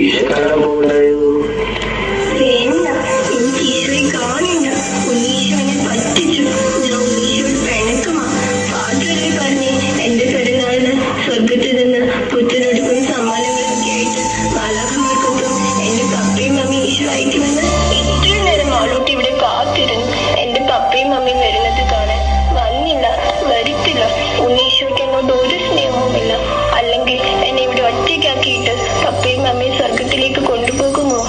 ഈശോ കാണാൻ പോകുണ്ടായോ? വേണ്ട, എനിക്ക് ഈശോയെ കാണണ്ട. ഉണ്ണീശോ എന്നെ പറ്റിച്ചു. ഞാൻ ഉണ്ണീശോട് പിണക്കമാ. ഫാദറല്ലേ പറഞ്ഞേ എന്റെ പെരുന്നാളിന് സ്വർഗത്തിൽ നിന്ന് പുത്തനൊടുക്കും സമ്മാനങ്ങളൊക്കെ ആയിട്ട് മാലാഖമാർക്കൊപ്പം എന്റെ പപ്പയും മമ്മിയും ഈശോ അയക്കുമെന്ന്. ഇത്രയും നേരം മാളൂട്ടി ഇവിടെ കാത്തിരുന്നു എന്റെ പപ്പയും മമ്മിയും വരുന്നത് കാണാൻ. വന്നില്ല, വരത്തില്ല. ഉണ്ണീശോയ്ക്ക് എന്നോട് ഒരു സ്നേഹവുമില്ല. അല്ലെങ്കിൽ എന്നെ ഇവിടെ ഒറ്റയ്ക്കാക്കിയിട്ട് പപ്പയും മമ്മിയും സ്വർഗത്തിലേക്ക് കൊണ്ടുപോകുമോ?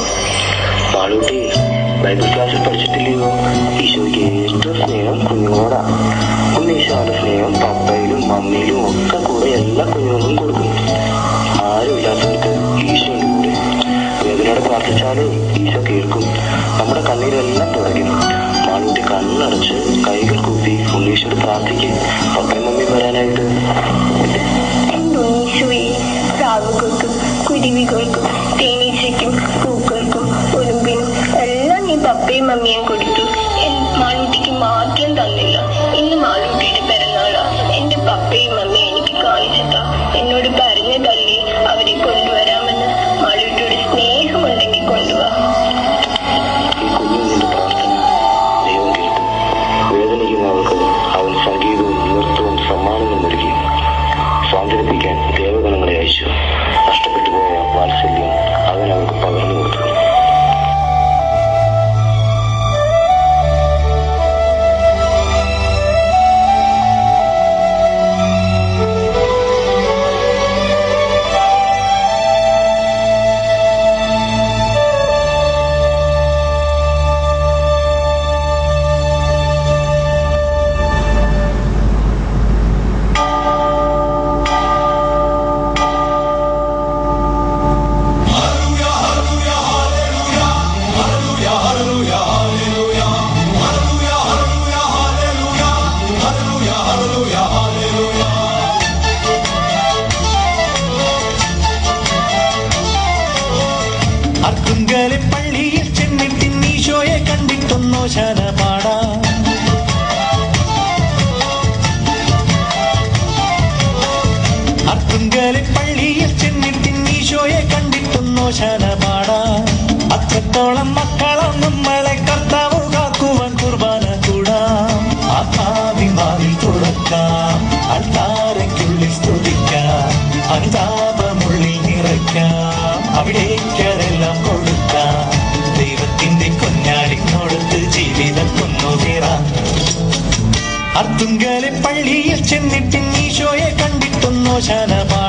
മാളൂട്ടി ബൈബിൾ ക്ലാസ്സിൽ പഠിച്ചിട്ടില്ലയോ? ഈശോയ്ക്ക് ഏറ്റവും സ്നേഹം കുഞ്ഞുങ്ങളോടാ. ഉണ്ണീശോയുടെ സ്നേഹം പപ്പയിലും മമ്മിയിലും ഒക്കെ കൂടെ എല്ലാ കുഞ്ഞുങ്ങൾക്കും കൊടുക്കും. ആരും ഇല്ലാത്തവർക്ക് ഈശോയുടെ കൂടെ. വേദനയോടെ പ്രാർത്ഥിച്ചാലേ ഈശോ കേൾക്കും. നമ്മുടെ കണ്ണീരെല്ലാം തുടയ്ക്കും. മാളൂട്ടി കണ്ണടച്ച് കൈകൾ കൂപ്പി ഉണ്ണീശോട് പ്രാർത്ഥിക്കും പപ്പയും മമ്മി വരാനായിട്ട്. പ്രാവുകൾക്കും കുരുവികൾക്കും തേനീച്ചയ്ക്കും പൂക്കൾക്കും ഉറുമ്പിനും എല്ലാം നീ പപ്പയും മമ്മിയും കൊടുത്തു. മാളൂട്ടിക്ക് മാത്രം തന്നില്ല. ഇന്ന് മാളൂട്ടിയുടെ പിറന്നാളാ. എന്റെ പപ്പയും മമ്മിയും എനിക്ക് കാണിച്ചതാ. എന്നോട് പറഞ്ഞതല്ലേ അവരെ കൊണ്ടുവരാമെന്ന്. മാളൂട്ടിയുടെ സ്നേഹമുണ്ടെങ്കിൽ കൊണ്ടുപോവാ. ഈ കുഞ്ഞുങ്ങളുടെ പ്രാർത്ഥന ദൈവം കേൾക്കും. വേദനിക്കുന്നവർക്ക് അവൻ സംഗീതവും നൃത്തവും സമ്മാനങ്ങളും ഒരുക്കി സ്വാതന്ത്ര്യപ്പിക്കാൻ ദേവഗണങ്ങളെ അയച്ചു. നഷ്ടപ്പെട്ടുപോയ വാത്സല്യം അവൻ അവർക്ക് പകർന്നു കൊടുത്തു. അർത്തുങ്കലെ പള്ളിയിൽ ചെന്നിട്ട് ഈശോയെ കണ്ടിട്ടൊന്നോ ശാനപാടാ. അർത്തുങ്കലെ പള്ളിയിൽ ചെന്നിട്ട് ഈശോയെ കണ്ടിട്ടൊന്നോ ശാനപാടാ. അത്രത്തോളം മക്കളാം നമ്മളെ കർത്താവ് കാക്കുവാൻ കുർബാന കൂടാം. ആത്മാവിമാവിൽ തുറക്കാം, അൾത്താരയ്ക്കുള്ളിൽ സ്തുതിക്കാം, അനുതാപമുള്ളിൽ നിറയ്ക്കാം, അവിടേക്കതെല്ലാം കൊടുക്കാം. ദൈവത്തിന്റെ കുഞ്ഞാടിനോടത്ത് ജീവിതം കൊന്നുതീറാം. അർത്തുങ്കലെ പള്ളിയിൽ ചെന്നിട്ട് ഈശോയെ കണ്ടിട്ടൊന്നോ ശാനപാടാ.